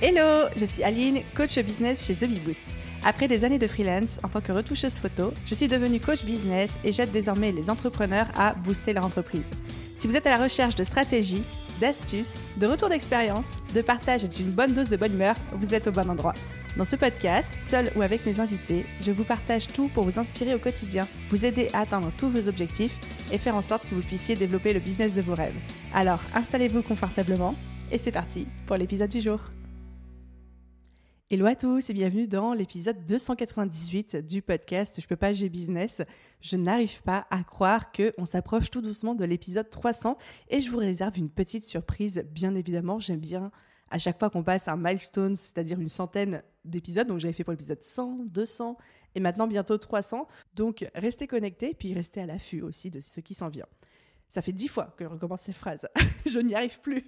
Hello, je suis Aline, coach business chez The Bee Boost. Après des années de freelance en tant que retoucheuse photo, je suis devenue coach business et j'aide désormais les entrepreneurs à booster leur entreprise. Si vous êtes à la recherche de stratégies, d'astuces, de retours d'expérience, de partage et d'une bonne dose de bonne humeur, vous êtes au bon endroit. Dans ce podcast, seul ou avec mes invités, je vous partage tout pour vous inspirer au quotidien, vous aider à atteindre tous vos objectifs et faire en sorte que vous puissiez développer le business de vos rêves. Alors, installez-vous confortablement et c'est parti pour l'épisode du jour. Hello à tous et bienvenue dans l'épisode 298 du podcast Je peux pas, j'ai business. Je n'arrive pas à croire qu'on s'approche tout doucement de l'épisode 300 et je vous réserve une petite surprise, bien évidemment. J'aime bien à chaque fois qu'on passe un milestone, c'est-à-dire une centaine d'épisodes. Donc j'avais fait pour l'épisode 100, 200 et maintenant bientôt 300. Donc restez connectés et puis restez à l'affût aussi de ce qui s'en vient. Ça fait 10 fois que je recommence ces phrases. Je n'y arrive plus.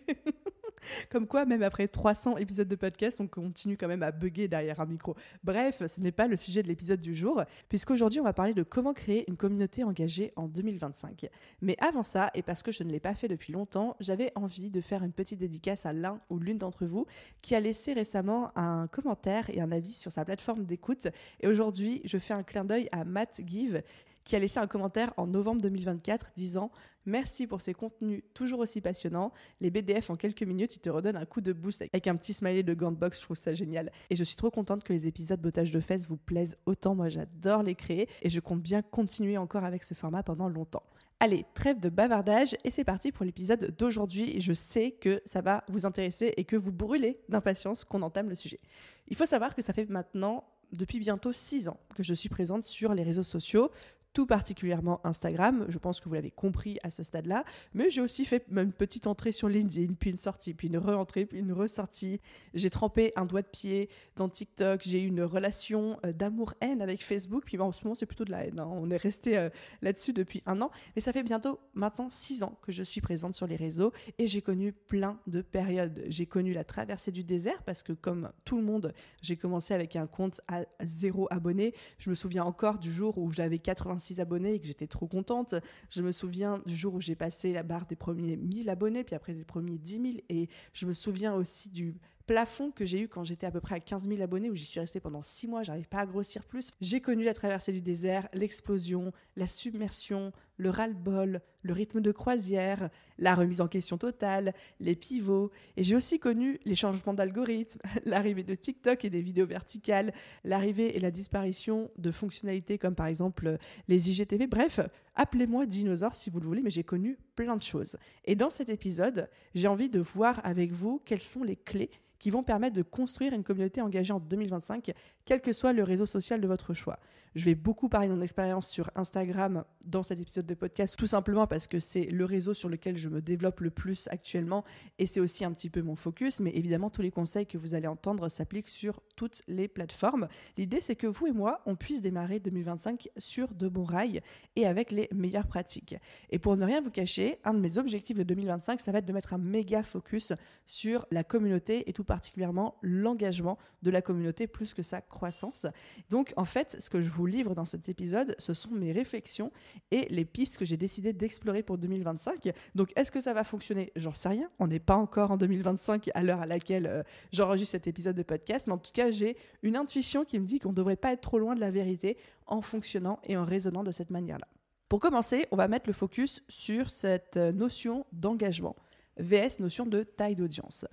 Comme quoi, même après 300 épisodes de podcast, on continue quand même à bugger derrière un micro. Bref, ce n'est pas le sujet de l'épisode du jour, puisqu'aujourd'hui, on va parler de comment créer une communauté engagée en 2025. Mais avant ça, et parce que je ne l'ai pas fait depuis longtemps, j'avais envie de faire une petite dédicace à l'un ou l'une d'entre vous qui a laissé récemment un commentaire et un avis sur sa plateforme d'écoute. Et aujourd'hui, je fais un clin d'œil à Matt Give, qui a laissé un commentaire en novembre 2024 disant « Merci pour ces contenus toujours aussi passionnants. Les BDF en quelques minutes, ils te redonnent un coup de boost avec un petit smiley de Gantbox. Je trouve ça génial. Et je suis trop contente que les épisodes bottage de fesses vous plaisent autant. Moi, j'adore les créer et je compte bien continuer encore avec ce format pendant longtemps. Allez, trêve de bavardage et c'est parti pour l'épisode d'aujourd'hui. Et je sais que ça va vous intéresser et que vous brûlez d'impatience qu'on entame le sujet. Il faut savoir que ça fait maintenant depuis bientôt 6 ans que je suis présente sur les réseaux sociaux, tout particulièrement Instagram, je pense que vous l'avez compris à ce stade-là, mais j'ai aussi fait une petite entrée sur LinkedIn, puis une sortie, puis une re-entrée, puis une ressortie. J'ai trempé un doigt de pied dans TikTok, j'ai eu une relation d'amour-haine avec Facebook, puis en ce moment c'est plutôt de la haine, hein. On est resté là-dessus depuis 1 an, et ça fait bientôt maintenant 6 ans que je suis présente sur les réseaux, et j'ai connu plein de périodes. J'ai connu la traversée du désert, parce que comme tout le monde, j'ai commencé avec un compte à 0 abonnés. Je me souviens encore du jour où j'avais 86 abonnés et que j'étais trop contente. Je me souviens du jour où j'ai passé la barre des premiers 1000 abonnés, puis après des premiers 10 000. Et je me souviens aussi du plafond que j'ai eu quand j'étais à peu près à 15 000 abonnés, où j'y suis restée pendant 6 mois, j'arrive pas à grossir plus. J'ai connu la traversée du désert, l'explosion, la submersion, le ras-le-bol, le rythme de croisière, la remise en question totale, les pivots. Et j'ai aussi connu les changements d'algorithme, l'arrivée de TikTok et des vidéos verticales, l'arrivée et la disparition de fonctionnalités comme par exemple les IGTV. Bref, appelez-moi dinosaure si vous le voulez, mais j'ai connu plein de choses. Et dans cet épisode, j'ai envie de voir avec vous quelles sont les clés qui vont permettre de construire une communauté engagée en 2025, quel que soit le réseau social de votre choix. Je vais beaucoup parler de mon expérience sur Instagram dans cet épisode de podcast, tout simplement parce que c'est le réseau sur lequel je me développe le plus actuellement et c'est aussi un petit peu mon focus, mais évidemment tous les conseils que vous allez entendre s'appliquent sur toutes les plateformes. L'idée c'est que vous et moi, on puisse démarrer 2025 sur de bons rails et avec les meilleures pratiques. Et pour ne rien vous cacher, un de mes objectifs de 2025, ça va être de mettre un méga focus sur la communauté et tout particulièrement l'engagement de la communauté plus que sa croissance. Donc en fait, ce que je vous livre dans cet épisode, ce sont mes réflexions et les pistes que j'ai décidé d'explorer pour 2025. Donc est-ce que ça va fonctionner ? J'en sais rien. On n'est pas encore en 2025 à l'heure à laquelle j'enregistre cet épisode de podcast, mais en tout cas, j'ai une intuition qui me dit qu'on ne devrait pas être trop loin de la vérité en fonctionnant et en raisonnant de cette manière-là. Pour commencer, on va mettre le focus sur cette notion d'engagement, vs notion de taille d'audience.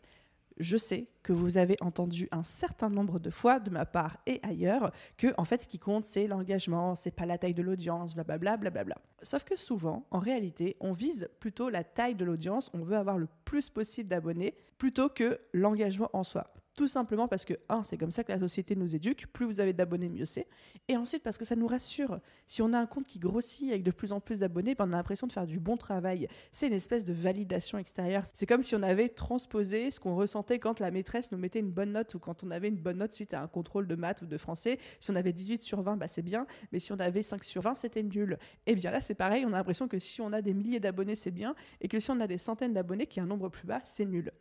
Je sais que vous avez entendu un certain nombre de fois de ma part et ailleurs que en fait ce qui compte c'est l'engagement, c'est pas la taille de l'audience, blablabla, blablabla. Sauf que souvent, en réalité, on vise plutôt la taille de l'audience, on veut avoir le plus possible d'abonnés plutôt que l'engagement en soi. Tout simplement parce que, c'est comme ça que la société nous éduque, plus vous avez d'abonnés, mieux c'est. Et ensuite, parce que ça nous rassure. Si on a un compte qui grossit avec de plus en plus d'abonnés, on a l'impression de faire du bon travail. C'est une espèce de validation extérieure. C'est comme si on avait transposé ce qu'on ressentait quand la maîtresse nous mettait une bonne note ou quand on avait une bonne note suite à un contrôle de maths ou de français. Si on avait 18 sur 20, c'est bien, mais si on avait 5 sur 20, c'était nul. Et bien là, c'est pareil, on a l'impression que si on a des milliers d'abonnés, c'est bien, et que si on a des centaines d'abonnés, qui est un nombre plus bas, c'est nul.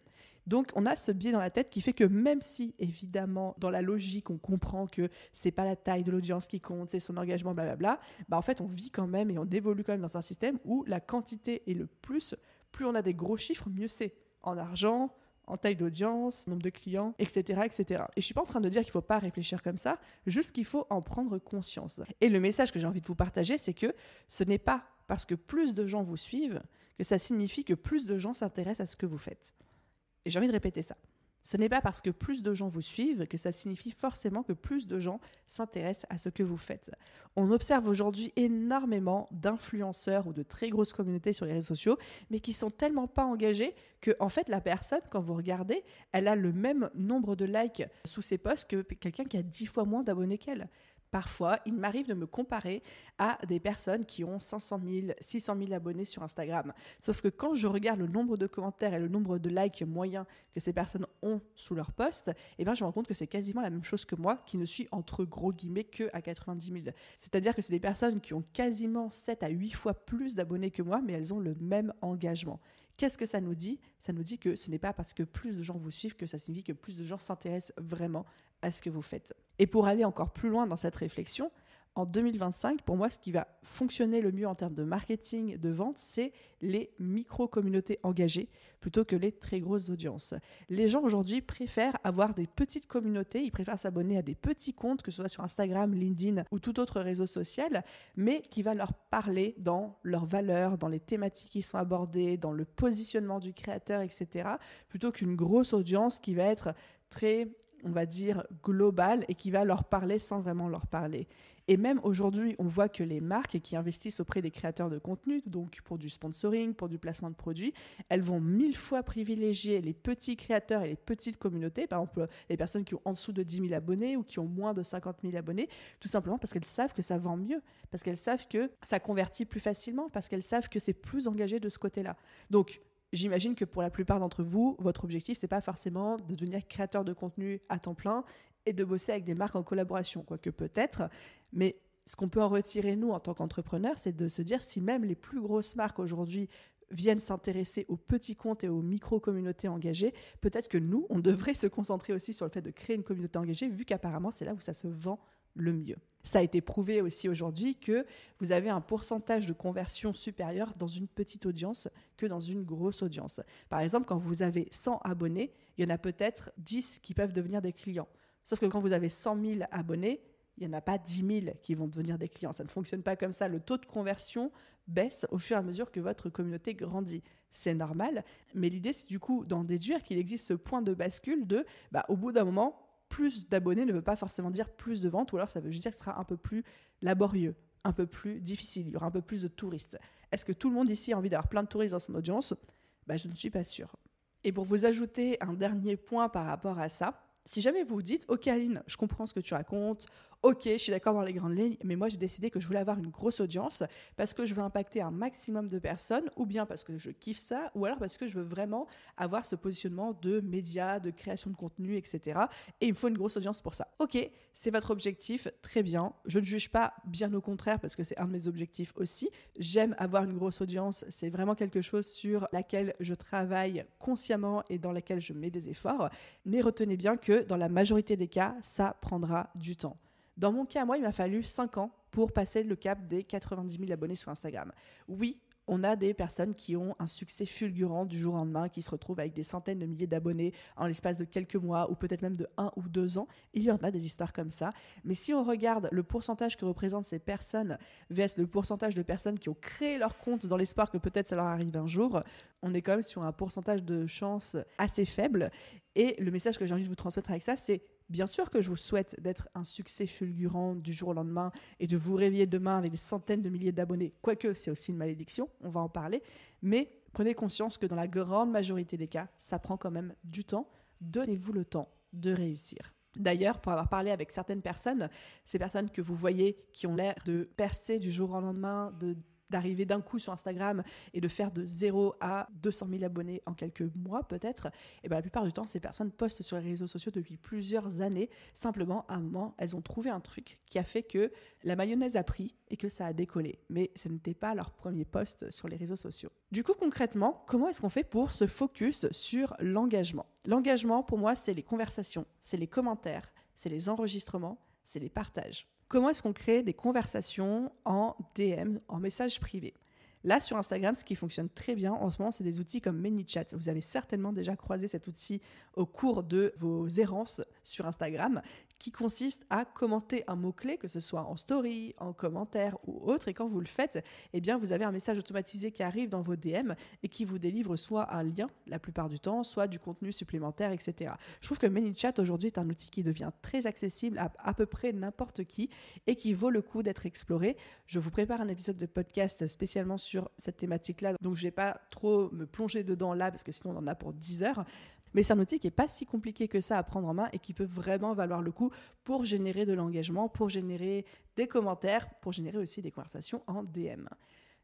Donc, on a ce biais dans la tête qui fait que même si, évidemment, dans la logique, on comprend que c'est pas la taille de l'audience qui compte, c'est son engagement, blablabla, en fait, on vit quand même et on évolue quand même dans un système où la quantité est le plus on a des gros chiffres, mieux c'est. En argent, en taille d'audience, nombre de clients, etc., etc. Et je ne suis pas en train de dire qu'il ne faut pas réfléchir comme ça, juste qu'il faut en prendre conscience. Et le message que j'ai envie de vous partager, c'est que ce n'est pas parce que plus de gens vous suivent que ça signifie que plus de gens s'intéressent à ce que vous faites. Et j'ai envie de répéter ça. Ce n'est pas parce que plus de gens vous suivent que ça signifie forcément que plus de gens s'intéressent à ce que vous faites. On observe aujourd'hui énormément d'influenceurs ou de très grosses communautés sur les réseaux sociaux, mais qui sont tellement pas engagés que, en fait, la personne, quand vous regardez, elle a le même nombre de likes sous ses posts que quelqu'un qui a 10 fois moins d'abonnés qu'elle. Parfois, il m'arrive de me comparer à des personnes qui ont 500 000, 600 000 abonnés sur Instagram. Sauf que quand je regarde le nombre de commentaires et le nombre de likes moyens que ces personnes ont sous leurs posts, je me rends compte que c'est quasiment la même chose que moi, qui ne suis entre gros guillemets que à 90 000. C'est-à-dire que c'est des personnes qui ont quasiment 7 à 8 fois plus d'abonnés que moi, mais elles ont le même engagement. Qu'est-ce que ça nous dit ? Ça nous dit que ce n'est pas parce que plus de gens vous suivent que ça signifie que plus de gens s'intéressent vraiment à ce que vous faites. Et pour aller encore plus loin dans cette réflexion, en 2025, pour moi, ce qui va fonctionner le mieux en termes de marketing, de vente, c'est les micro-communautés engagées plutôt que les très grosses audiences. Les gens aujourd'hui préfèrent avoir des petites communautés, ils préfèrent s'abonner à des petits comptes, que ce soit sur Instagram, LinkedIn ou tout autre réseau social, mais qui va leur parler dans leurs valeurs, dans les thématiques qui sont abordées, dans le positionnement du créateur, etc., plutôt qu'une grosse audience qui va être très, on va dire, globale et qui va leur parler sans vraiment leur parler. Et même aujourd'hui, on voit que les marques qui investissent auprès des créateurs de contenu, donc pour du sponsoring, pour du placement de produits, elles vont 1000 fois privilégier les petits créateurs et les petites communautés, par exemple les personnes qui ont en dessous de 10 000 abonnés ou qui ont moins de 50 000 abonnés, tout simplement parce qu'elles savent que ça vend mieux, parce qu'elles savent que ça convertit plus facilement, parce qu'elles savent que c'est plus engagé de ce côté-là. Donc, j'imagine que pour la plupart d'entre vous, votre objectif, c'est pas forcément de devenir créateur de contenu à temps plein et de bosser avec des marques en collaboration, quoique peut-être. Mais ce qu'on peut en retirer, nous, en tant qu'entrepreneurs, c'est de se dire si même les plus grosses marques aujourd'hui viennent s'intéresser aux petits comptes et aux micro-communautés engagées, peut-être que nous, on devrait se concentrer aussi sur le fait de créer une communauté engagée, vu qu'apparemment, c'est là où ça se vend le mieux. Ça a été prouvé aussi aujourd'hui que vous avez un pourcentage de conversion supérieur dans une petite audience que dans une grosse audience. Par exemple, quand vous avez 100 abonnés, il y en a peut-être 10 qui peuvent devenir des clients. Sauf que quand vous avez 100 000 abonnés, il n'y en a pas 10 000 qui vont devenir des clients. Ça ne fonctionne pas comme ça. Le taux de conversion baisse au fur et à mesure que votre communauté grandit. C'est normal, mais l'idée, c'est du coup d'en déduire qu'il existe ce point de bascule de, au bout d'un moment, plus d'abonnés ne veut pas forcément dire plus de ventes, ou alors ça veut juste dire que ce sera un peu plus laborieux, un peu plus difficile, il y aura un peu plus de touristes. Est-ce que tout le monde ici a envie d'avoir plein de touristes dans son audience ? Je ne suis pas sûre. Et pour vous ajouter un dernier point par rapport à ça, si jamais vous vous dites « Ok Aline, je comprends ce que tu racontes, ok, je suis d'accord dans les grandes lignes, mais moi j'ai décidé que je voulais avoir une grosse audience parce que je veux impacter un maximum de personnes, ou bien parce que je kiffe ça, ou alors parce que je veux vraiment avoir ce positionnement de média, de création de contenu, etc. Et il me faut une grosse audience pour ça. Ok, c'est votre objectif, très bien. Je ne juge pas, bien au contraire, parce que c'est un de mes objectifs aussi. J'aime avoir une grosse audience, c'est vraiment quelque chose sur laquelle je travaille consciemment et dans laquelle je mets des efforts. Mais retenez bien que dans la majorité des cas, ça prendra du temps. Dans mon cas, moi, il m'a fallu 5 ans pour passer le cap des 90 000 abonnés sur Instagram. Oui, on a des personnes qui ont un succès fulgurant du jour au lendemain, qui se retrouvent avec des centaines de milliers d'abonnés en l'espace de quelques mois ou peut-être même de 1 ou 2 ans. Il y en a des histoires comme ça. Mais si on regarde le pourcentage que représentent ces personnes versus le pourcentage de personnes qui ont créé leur compte dans l'espoir que peut-être ça leur arrive un jour, on est quand même sur un pourcentage de chance assez faible. Et le message que j'ai envie de vous transmettre avec ça, c'est bien sûr que je vous souhaite d'être un succès fulgurant du jour au lendemain et de vous réveiller demain avec des centaines de milliers d'abonnés, quoique c'est aussi une malédiction, on va en parler, mais prenez conscience que dans la grande majorité des cas, ça prend quand même du temps. Donnez-vous le temps de réussir. D'ailleurs, pour avoir parlé avec certaines personnes, ces personnes que vous voyez qui ont l'air de percer du jour au lendemain, d'arriver d'un coup sur Instagram et de faire de 0 à 200 000 abonnés en quelques mois peut-être, et la plupart du temps, ces personnes postent sur les réseaux sociaux depuis plusieurs années. Simplement, à un moment, elles ont trouvé un truc qui a fait que la mayonnaise a pris et que ça a décollé. Mais ce n'était pas leur premier post sur les réseaux sociaux. Du coup, concrètement, comment est-ce qu'on fait pour se focus sur l'engagement ? L'engagement, pour moi, c'est les conversations, c'est les commentaires, c'est les enregistrements, c'est les partages. Comment est-ce qu'on crée des conversations en DM, en message privé ? Là, sur Instagram, ce qui fonctionne très bien en ce moment, c'est des outils comme ManyChat. Vous avez certainement déjà croisé cet outil au cours de vos errances sur Instagram, qui consiste à commenter un mot-clé, que ce soit en story, en commentaire ou autre. Et quand vous le faites, eh bien, vous avez un message automatisé qui arrive dans vos DM et qui vous délivre soit un lien, la plupart du temps, soit du contenu supplémentaire, etc. Je trouve que ManyChat aujourd'hui est un outil qui devient très accessible à peu près n'importe qui et qui vaut le coup d'être exploré. Je vous prépare un épisode de podcast spécialement sur cette thématique-là, donc je ne vais pas trop me plonger dedans là parce que sinon on en a pour 10 heures. Mais c'est un outil qui n'est pas si compliqué que ça à prendre en main et qui peut vraiment valoir le coup pour générer de l'engagement, pour générer des commentaires, pour générer aussi des conversations en DM.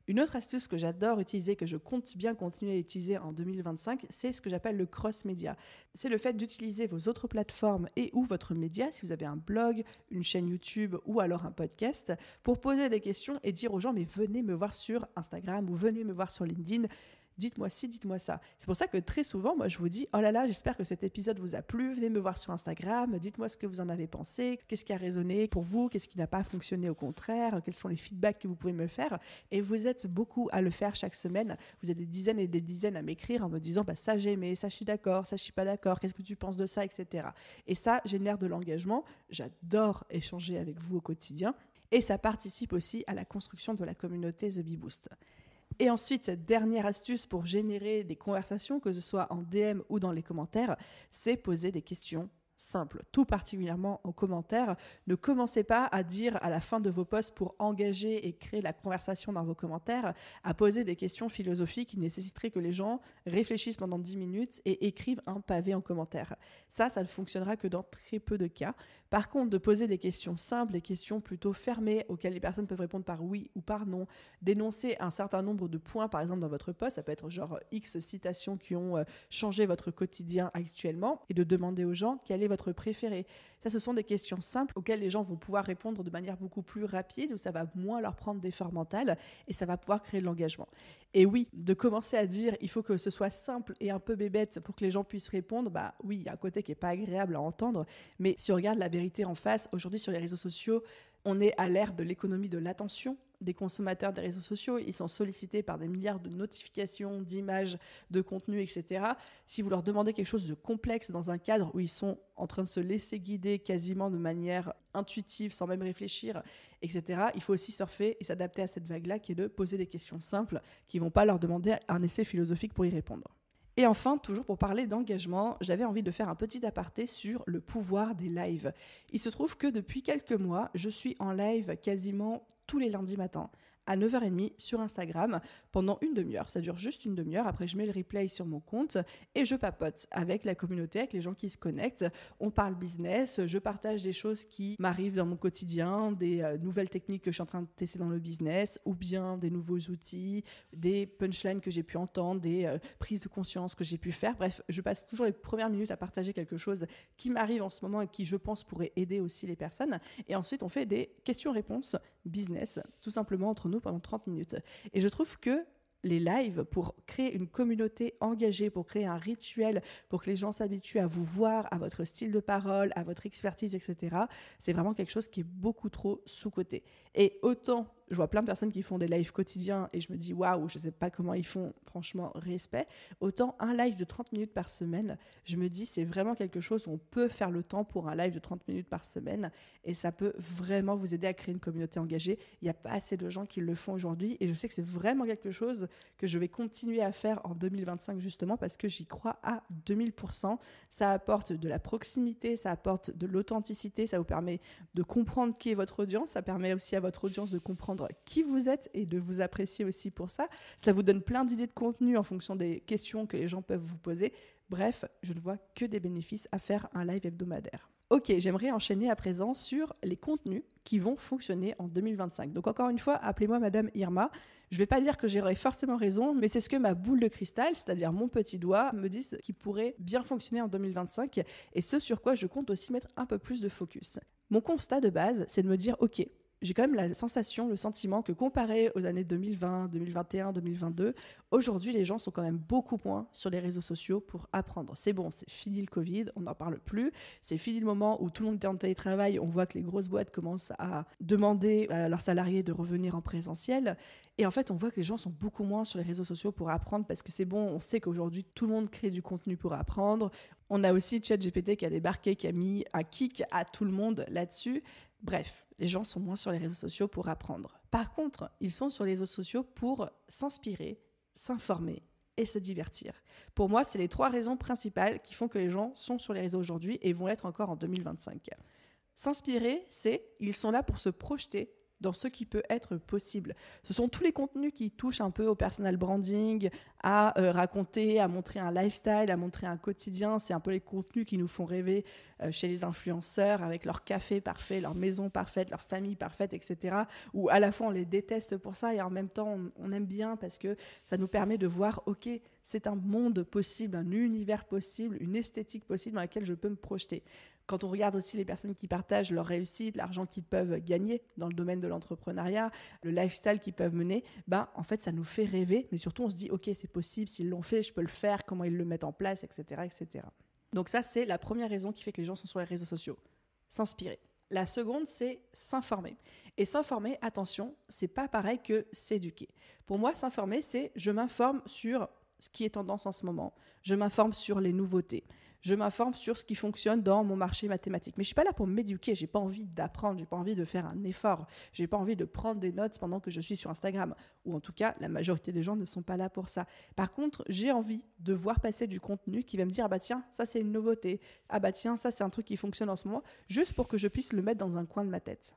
Une autre astuce que j'adore utiliser, que je compte bien continuer à utiliser en 2025, c'est ce que j'appelle le cross-média. C'est le fait d'utiliser vos autres plateformes et ou votre média, si vous avez un blog, une chaîne YouTube ou alors un podcast, pour poser des questions et dire aux gens « mais venez me voir sur Instagram ou venez me voir sur LinkedIn ». Dites-moi ci, dites-moi ça. C'est pour ça que très souvent, moi, je vous dis « Oh là là, j'espère que cet épisode vous a plu. Venez me voir sur Instagram. Dites-moi ce que vous en avez pensé. Qu'est-ce qui a résonné pour vous? Qu'est-ce qui n'a pas fonctionné au contraire? Quels sont les feedbacks que vous pouvez me faire ?» Et vous êtes beaucoup à le faire chaque semaine. Vous êtes des dizaines et des dizaines à m'écrire en me disant « ça j'ai aimé, ça je suis d'accord, ça je suis pas d'accord. Qu'est-ce que tu penses de ça, etc. » Et ça génère de l'engagement. J'adore échanger avec vous au quotidien. Et ça participe aussi à la construction de la communauté The Bee Boost. Et ensuite, cette dernière astuce pour générer des conversations, que ce soit en DM ou dans les commentaires, c'est poser des questions simples, tout particulièrement en commentaire. Ne commencez pas à dire à la fin de vos posts pour engager et créer la conversation dans vos commentaires, à poser des questions philosophiques qui nécessiteraient que les gens réfléchissent pendant 10 minutes et écrivent un pavé en commentaire. Ça ne fonctionnera que dans très peu de cas. Par contre, de poser des questions simples, des questions plutôt fermées auxquelles les personnes peuvent répondre par oui ou par non, d'énoncer un certain nombre de points, par exemple dans votre post, ça peut être genre X citations qui ont changé votre quotidien actuellement, et de demander aux gens quel est votre préféré. Ça, ce sont des questions simples auxquelles les gens vont pouvoir répondre de manière beaucoup plus rapide, où ça va moins leur prendre d'effort mental et ça va pouvoir créer de l'engagement. Et oui, de commencer à dire il faut que ce soit simple et un peu bébête pour que les gens puissent répondre, bah oui, il y a un côté qui n'est pas agréable à entendre, mais si on regarde la vérité en face, aujourd'hui sur les réseaux sociaux, on est à l'ère de l'économie de l'attention des consommateurs des réseaux sociaux. Ils sont sollicités par des milliards de notifications, d'images, de contenus, etc. Si vous leur demandez quelque chose de complexe dans un cadre où ils sont en train de se laisser guider quasiment de manière intuitive, sans même réfléchir, etc., il faut aussi surfer et s'adapter à cette vague-là qui est de poser des questions simples qui ne vont pas leur demander un essai philosophique pour y répondre. Et enfin, toujours pour parler d'engagement, j'avais envie de faire un petit aparté sur le pouvoir des lives. Il se trouve que depuis quelques mois, je suis en live quasiment tous les lundis matins à 9h30 sur Instagram pendant une demi-heure. Ça dure juste une demi-heure. Après, je mets le replay sur mon compte et je papote avec la communauté, avec les gens qui se connectent. On parle business, je partage des choses qui m'arrivent dans mon quotidien, des nouvelles techniques que je suis en train de tester dans le business, ou bien des nouveaux outils, des punchlines que j'ai pu entendre, des prises de conscience que j'ai pu faire. Bref, je passe toujours les premières minutes à partager quelque chose qui m'arrive en ce moment et qui, je pense, pourrait aider aussi les personnes. Et ensuite, on fait des questions-réponses business, tout simplement entre nous pendant 30 minutes. Et je trouve que les lives, pour créer une communauté engagée, pour créer un rituel, pour que les gens s'habituent à vous voir, à votre style de parole, à votre expertise, etc., c'est vraiment quelque chose qui est beaucoup trop sous-coté. Et autant, je vois plein de personnes qui font des lives quotidiens et je me dis waouh, je sais pas comment ils font, franchement, respect. Autant un live de 30 minutes par semaine, je me dis c'est vraiment quelque chose où on peut faire le temps pour un live de 30 minutes par semaine et ça peut vraiment vous aider à créer une communauté engagée. Il n'y a pas assez de gens qui le font aujourd'hui et je sais que c'est vraiment quelque chose que je vais continuer à faire en 2025 justement parce que j'y crois à 2000%. Ça apporte de la proximité, ça apporte de l'authenticité, ça vous permet de comprendre qui est votre audience, ça permet aussi à votre audience de comprendre qui vous êtes et de vous apprécier aussi pour ça. Ça vous donne plein d'idées de contenu en fonction des questions que les gens peuvent vous poser. Bref, je ne vois que des bénéfices à faire un live hebdomadaire. Ok, j'aimerais enchaîner à présent sur les contenus qui vont fonctionner en 2025. Donc encore une fois, appelez-moi Madame Irma. Je ne vais pas dire que j'aurai forcément raison, mais c'est ce que ma boule de cristal, c'est-à-dire mon petit doigt, me dit qui pourrait bien fonctionner en 2025 et ce sur quoi je compte aussi mettre un peu plus de focus. Mon constat de base, c'est de me dire ok, j'ai quand même la sensation, le sentiment que comparé aux années 2020, 2021, 2022, aujourd'hui, les gens sont quand même beaucoup moins sur les réseaux sociaux pour apprendre. C'est bon, c'est fini le Covid, on n'en parle plus. C'est fini le moment où tout le monde est en télétravail. On voit que les grosses boîtes commencent à demander à leurs salariés de revenir en présentiel. Et en fait, on voit que les gens sont beaucoup moins sur les réseaux sociaux pour apprendre parce que c'est bon, on sait qu'aujourd'hui, tout le monde crée du contenu pour apprendre. On a aussi ChatGPT qui a débarqué, qui a mis un kick à tout le monde là-dessus. Bref, les gens sont moins sur les réseaux sociaux pour apprendre. Par contre, ils sont sur les réseaux sociaux pour s'inspirer, s'informer et se divertir. Pour moi, c'est les 3 raisons principales qui font que les gens sont sur les réseaux aujourd'hui et vont l'être encore en 2025. S'inspirer, ils sont là pour se projeter dans ce qui peut être possible. Ce sont tous les contenus qui touchent un peu au personal branding, à raconter, à montrer un lifestyle, à montrer un quotidien. C'est un peu les contenus qui nous font rêver chez les influenceurs avec leur café parfait, leur maison parfaite, leur famille parfaite, etc. Où à la fois on les déteste pour ça et en même temps on aime bien parce que ça nous permet de voir, ok, c'est un monde possible, un univers possible, une esthétique possible dans laquelle je peux me projeter. Quand on regarde aussi les personnes qui partagent leur réussite, l'argent qu'ils peuvent gagner dans le domaine de l'entrepreneuriat, le lifestyle qu'ils peuvent mener, en fait, ça nous fait rêver. Mais surtout, on se dit, OK, c'est possible, s'ils l'ont fait, je peux le faire, comment ils le mettent en place, etc., etc. Donc ça, c'est la première raison qui fait que les gens sont sur les réseaux sociaux. S'inspirer. La seconde, c'est s'informer. Et s'informer, attention, c'est pas pareil que s'éduquer. Pour moi, s'informer, c'est je m'informe sur ce qui est tendance en ce moment, je m'informe sur les nouveautés, je m'informe sur ce qui fonctionne dans mon marché mathématique. Mais je suis pas là pour m'éduquer, j'ai pas envie d'apprendre, j'ai pas envie de faire un effort, j'ai pas envie de prendre des notes pendant que je suis sur Instagram, ou en tout cas, la majorité des gens ne sont pas là pour ça. Par contre, j'ai envie de voir passer du contenu qui va me dire, ah bah tiens, ça c'est une nouveauté, ah bah tiens, ça c'est un truc qui fonctionne en ce moment, juste pour que je puisse le mettre dans un coin de ma tête.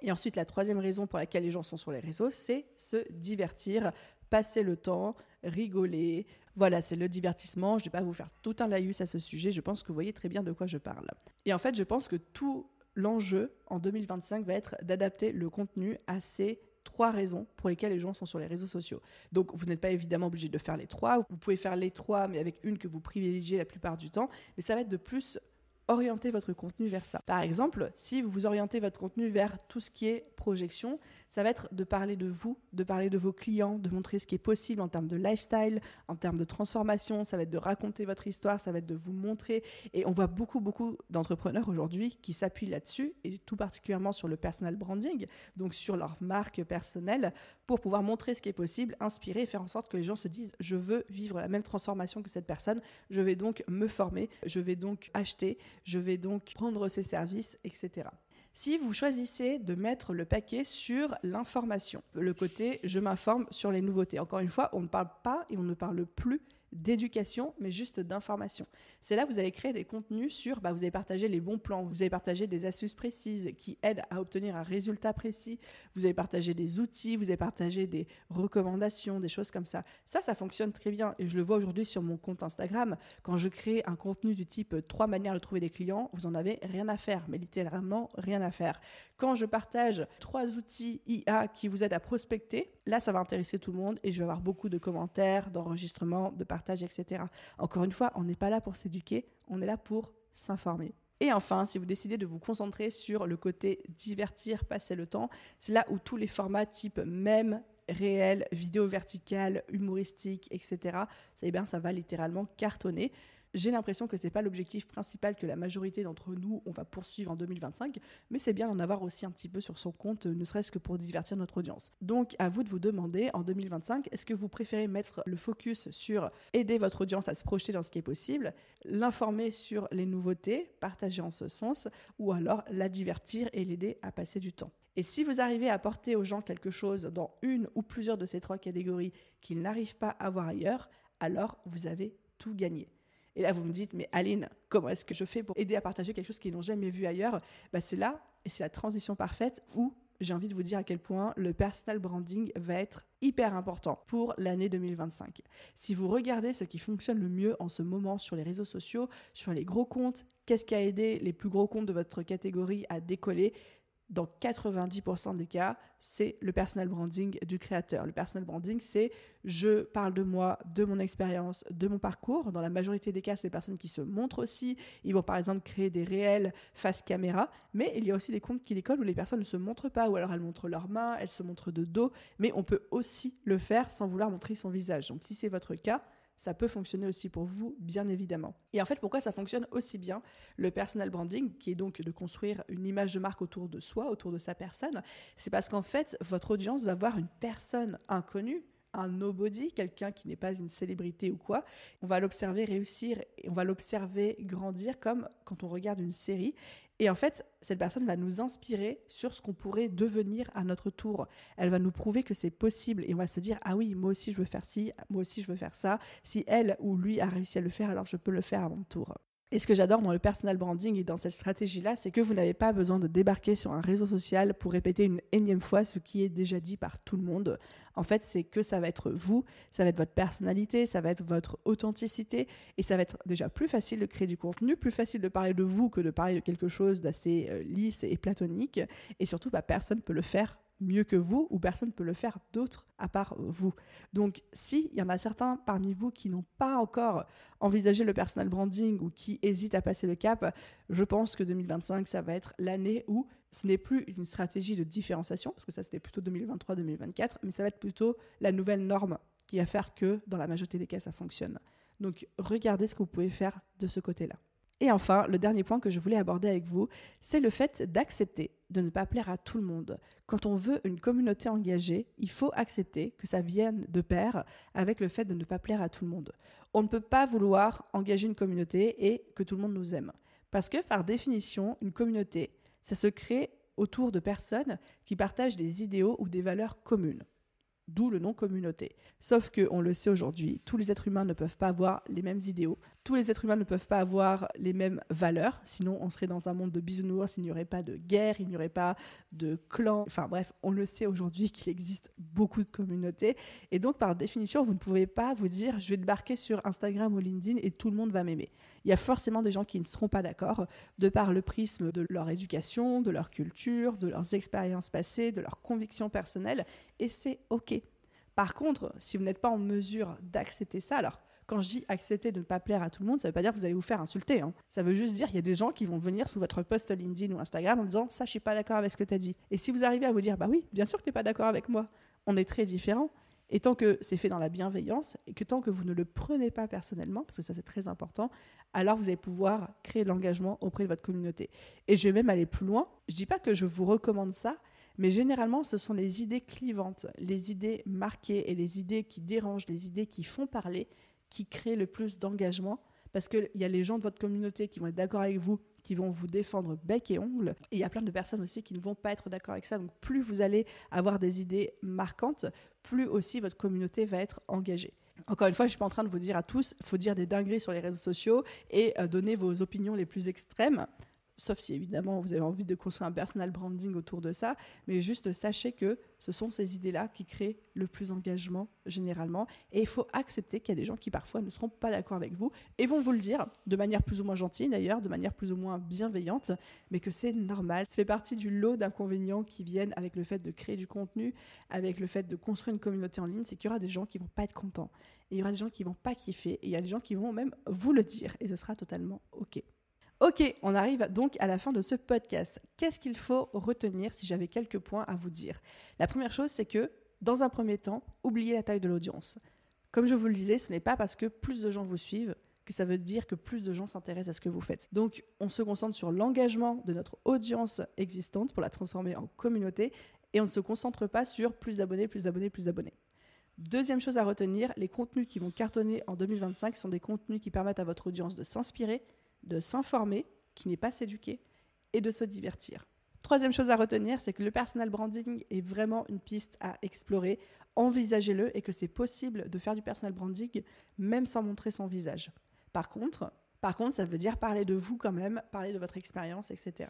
Et ensuite, la troisième raison pour laquelle les gens sont sur les réseaux, c'est se divertir, passer le temps, rigoler. Voilà, c'est le divertissement. Je ne vais pas vous faire tout un laïus à ce sujet. Je pense que vous voyez très bien de quoi je parle. Et en fait, je pense que tout l'enjeu en 2025 va être d'adapter le contenu à ces 3 raisons pour lesquelles les gens sont sur les réseaux sociaux. Donc, vous n'êtes pas évidemment obligé de faire les 3. Vous pouvez faire les 3, mais avec une que vous privilégiez la plupart du temps. Mais ça va être de plus orienter votre contenu vers ça. Par exemple, si vous orientez votre contenu vers tout ce qui est projection, ça va être de parler de vous, de parler de vos clients, de montrer ce qui est possible en termes de lifestyle, en termes de transformation, ça va être de raconter votre histoire, ça va être de vous montrer. Et on voit beaucoup d'entrepreneurs aujourd'hui qui s'appuient là-dessus, et tout particulièrement sur le personal branding, donc sur leur marque personnelle, pour pouvoir montrer ce qui est possible, inspirer et faire en sorte que les gens se disent « je veux vivre la même transformation que cette personne, je vais donc me former, je vais donc acheter, je vais donc prendre ses services, etc. » Si vous choisissez de mettre le paquet sur l'information, le côté « je m'informe sur les nouveautés », encore une fois, on ne parle pas et on ne parle plus d'éducation, mais juste d'information. C'est là que vous allez créer des contenus sur, vous allez partager les bons plans, vous allez partager des astuces précises qui aident à obtenir un résultat précis, vous allez partager des outils, vous allez partager des recommandations, des choses comme ça. Ça fonctionne très bien et je le vois aujourd'hui sur mon compte Instagram. Quand je crée un contenu du type 3 manières de trouver des clients, vous en avez rien à faire, mais littéralement rien à faire. Quand je partage 3 outils IA qui vous aident à prospecter, là ça va intéresser tout le monde et je vais avoir beaucoup de commentaires, d'enregistrements, de partage, etc. Encore une fois, on n'est pas là pour s'éduquer, on est là pour s'informer. Et enfin, si vous décidez de vous concentrer sur le côté divertir, passer le temps, c'est là où tous les formats type mème, réel, vidéo verticale, humoristique, etc., ça va littéralement cartonner. J'ai l'impression que ce n'est pas l'objectif principal que la majorité d'entre nous, on va poursuivre en 2025, mais c'est bien d'en avoir aussi un petit peu sur son compte, ne serait-ce que pour divertir notre audience. Donc, à vous de vous demander, en 2025, est-ce que vous préférez mettre le focus sur aider votre audience à se projeter dans ce qui est possible, l'informer sur les nouveautés, partager en ce sens, ou alors la divertir et l'aider à passer du temps? Et si vous arrivez à apporter aux gens quelque chose dans une ou plusieurs de ces 3 catégories qu'ils n'arrivent pas à voir ailleurs, alors vous avez tout gagné. Et là, vous me dites, mais Aline, comment est-ce que je fais pour aider à partager quelque chose qu'ils n'ont jamais vu ailleurs ? C'est là, et c'est la transition parfaite où j'ai envie de vous dire à quel point le personal branding va être hyper important pour l'année 2025. Si vous regardez ce qui fonctionne le mieux en ce moment sur les réseaux sociaux, sur les gros comptes, qu'est-ce qui a aidé les plus gros comptes de votre catégorie à décoller ? dans 90% des cas, c'est le personal branding du créateur. Le personal branding, c'est je parle de moi, de mon expérience, de mon parcours. Dans la majorité des cas, c'est des personnes qui se montrent aussi. Ils vont par exemple créer des réels face caméra, mais il y a aussi des comptes qui décollent où les personnes ne se montrent pas, ou alors elles montrent leurs mains, elles se montrent de dos, mais on peut aussi le faire sans vouloir montrer son visage. Donc si c'est votre cas, ça peut fonctionner aussi pour vous, bien évidemment. Et en fait, pourquoi ça fonctionne aussi bien, le personal branding, qui est donc de construire une image de marque autour de soi, autour de sa personne, c'est parce qu'en fait, votre audience va voir une personne inconnue, un nobody, quelqu'un qui n'est pas une célébrité ou quoi. On va l'observer réussir et on va l'observer grandir comme quand on regarde une série. Et en fait, cette personne va nous inspirer sur ce qu'on pourrait devenir à notre tour. Elle va nous prouver que c'est possible et on va se dire « Ah oui, moi aussi je veux faire ci, moi aussi je veux faire ça. Si elle ou lui a réussi à le faire, alors je peux le faire à mon tour. » Et ce que j'adore dans le personal branding et dans cette stratégie-là, c'est que vous n'avez pas besoin de débarquer sur un réseau social pour répéter une énième fois ce qui est déjà dit par tout le monde. En fait, c'est que ça va être vous, ça va être votre personnalité, ça va être votre authenticité et ça va être déjà plus facile de créer du contenu, plus facile de parler de vous que de parler de quelque chose d'assez lisse et platonique. Et surtout, personne ne peut le faire mieux que vous ou personne ne peut le faire d'autre à part vous. Donc, s'il y en a certains parmi vous qui n'ont pas encore envisagé le personal branding ou qui hésitent à passer le cap, je pense que 2025, ça va être l'année où ce n'est plus une stratégie de différenciation, parce que ça, c'était plutôt 2023-2024, mais ça va être plutôt la nouvelle norme qui va faire que, dans la majorité des cas, ça fonctionne. Donc, regardez ce que vous pouvez faire de ce côté-là. Et enfin, le dernier point que je voulais aborder avec vous, c'est le fait d'accepter de ne pas plaire à tout le monde. Quand on veut une communauté engagée, il faut accepter que ça vienne de pair avec le fait de ne pas plaire à tout le monde. On ne peut pas vouloir engager une communauté et que tout le monde nous aime. Parce que par définition, une communauté, ça se crée autour de personnes qui partagent des idéaux ou des valeurs communes. D'où le nom communauté. Sauf qu'on le sait aujourd'hui, tous les êtres humains ne peuvent pas avoir les mêmes idéaux, tous les êtres humains ne peuvent pas avoir les mêmes valeurs, sinon on serait dans un monde de bisounours, il n'y aurait pas de guerre, il n'y aurait pas de clans, enfin bref, on le sait aujourd'hui qu'il existe beaucoup de communautés, et donc par définition, vous ne pouvez pas vous dire je vais débarquer sur Instagram ou LinkedIn et tout le monde va m'aimer. Il y a forcément des gens qui ne seront pas d'accord, de par le prisme de leur éducation, de leur culture, de leurs expériences passées, de leurs convictions personnelles, et c'est OK. Par contre, si vous n'êtes pas en mesure d'accepter ça, alors quand je dis accepter de ne pas plaire à tout le monde, ça ne veut pas dire que vous allez vous faire insulter. Ça veut juste dire qu'il y a des gens qui vont venir sous votre post LinkedIn ou Instagram en disant « ça, je ne suis pas d'accord avec ce que tu as dit ». Et si vous arrivez à vous dire « bah oui, bien sûr que tu n'es pas d'accord avec moi, on est très différents ». Et tant que c'est fait dans la bienveillance et que tant que vous ne le prenez pas personnellement, parce que ça c'est très important, alors vous allez pouvoir créer de l'engagement auprès de votre communauté. Et je vais même aller plus loin. Je ne dis pas que je vous recommande ça, mais généralement ce sont les idées clivantes, les idées marquées et les idées qui dérangent, les idées qui font parler, qui créent le plus d'engagement. Parce qu'il y a les gens de votre communauté qui vont être d'accord avec vous, qui vont vous défendre bec et ongles. Et il y a plein de personnes aussi qui ne vont pas être d'accord avec ça. Donc plus vous allez avoir des idées marquantes, plus aussi votre communauté va être engagée. Encore une fois, je ne suis pas en train de vous dire à tous, il faut dire des dingueries sur les réseaux sociaux et donner vos opinions les plus extrêmes. Sauf si évidemment vous avez envie de construire un personal branding autour de ça, mais juste sachez que ce sont ces idées-là qui créent le plus d'engagement généralement, et il faut accepter qu'il y a des gens qui parfois ne seront pas d'accord avec vous et vont vous le dire de manière plus ou moins gentille d'ailleurs, de manière plus ou moins bienveillante, mais que c'est normal. Ça fait partie du lot d'inconvénients qui viennent avec le fait de créer du contenu, avec le fait de construire une communauté en ligne, c'est qu'il y aura des gens qui vont pas être contents, et il y aura des gens qui vont pas kiffer, et il y a des gens qui vont même vous le dire, et ce sera totalement OK. Ok, on arrive donc à la fin de ce podcast. Qu'est-ce qu'il faut retenir si j'avais quelques points à vous dire ? La première chose, c'est que, dans un premier temps, oubliez la taille de l'audience. Comme je vous le disais, ce n'est pas parce que plus de gens vous suivent que ça veut dire que plus de gens s'intéressent à ce que vous faites. Donc, on se concentre sur l'engagement de notre audience existante pour la transformer en communauté et on ne se concentre pas sur plus d'abonnés, plus d'abonnés, plus d'abonnés. Deuxième chose à retenir, les contenus qui vont cartonner en 2025 sont des contenus qui permettent à votre audience de s'inspirer, de s'informer, qui n'est pas s'éduquer, et de se divertir. Troisième chose à retenir, c'est que le personal branding est vraiment une piste à explorer. Envisagez-le et que c'est possible de faire du personal branding même sans montrer son visage. Par contre, ça veut dire parler de vous quand même, parler de votre expérience, etc.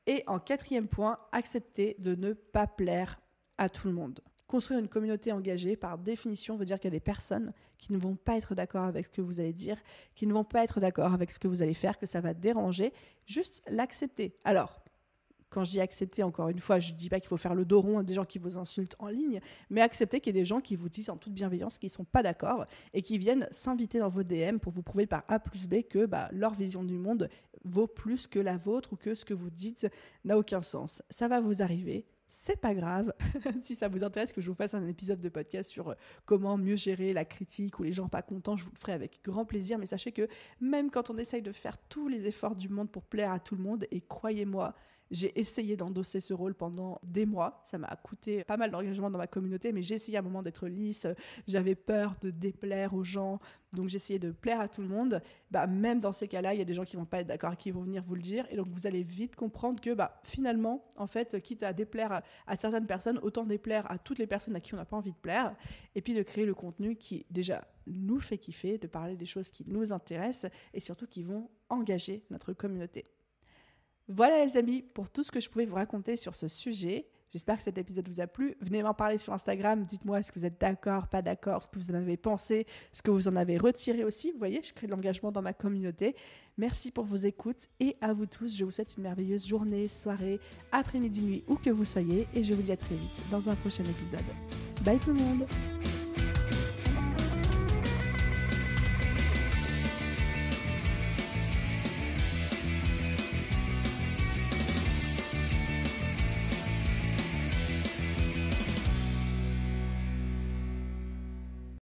Et en quatrième point, accepter de ne pas plaire à tout le monde. Construire une communauté engagée, par définition, veut dire qu'il y a des personnes qui ne vont pas être d'accord avec ce que vous allez dire, qui ne vont pas être d'accord avec ce que vous allez faire, que ça va déranger. Juste l'accepter. Alors, Quand je dis accepter, encore une fois, je ne dis pas qu'il faut faire le dos rond à des gens qui vous insultent en ligne, mais accepter qu'il y ait des gens qui vous disent en toute bienveillance qu'ils ne sont pas d'accord et qui viennent s'inviter dans vos DM pour vous prouver par A plus B que leur vision du monde vaut plus que la vôtre ou que ce que vous dites n'a aucun sens. Ça va vous arriver. C'est pas grave. Si ça vous intéresse que je vous fasse un épisode de podcast sur comment mieux gérer la critique ou les gens pas contents, je vous le ferai avec grand plaisir. Mais sachez que même quand on essaye de faire tous les efforts du monde pour plaire à tout le monde, et croyez-moi, j'ai essayé d'endosser ce rôle pendant des mois. Ça m'a coûté pas mal d'engagement dans ma communauté, mais j'ai essayé à un moment d'être lisse. J'avais peur de déplaire aux gens, donc j'essayais de plaire à tout le monde. Même dans ces cas-là, il y a des gens qui vont pas être d'accord et qui vont venir vous le dire. Et donc vous allez vite comprendre que finalement, en fait, quitte à déplaire à certaines personnes, autant déplaire à toutes les personnes à qui on n'a pas envie de plaire. Et puis de créer le contenu qui déjà nous fait kiffer, de parler des choses qui nous intéressent et surtout qui vont engager notre communauté. Voilà les amis, pour tout ce que je pouvais vous raconter sur ce sujet. J'espère que cet épisode vous a plu. Venez m'en parler sur Instagram. Dites-moi est-ce que vous êtes d'accord, pas d'accord, ce que vous en avez pensé, ce que vous en avez retiré aussi. Vous voyez, je crée de l'engagement dans ma communauté. Merci pour vos écoutes et à vous tous, je vous souhaite une merveilleuse journée, soirée, après-midi, nuit, où que vous soyez. Et je vous dis à très vite dans un prochain épisode. Bye tout le monde!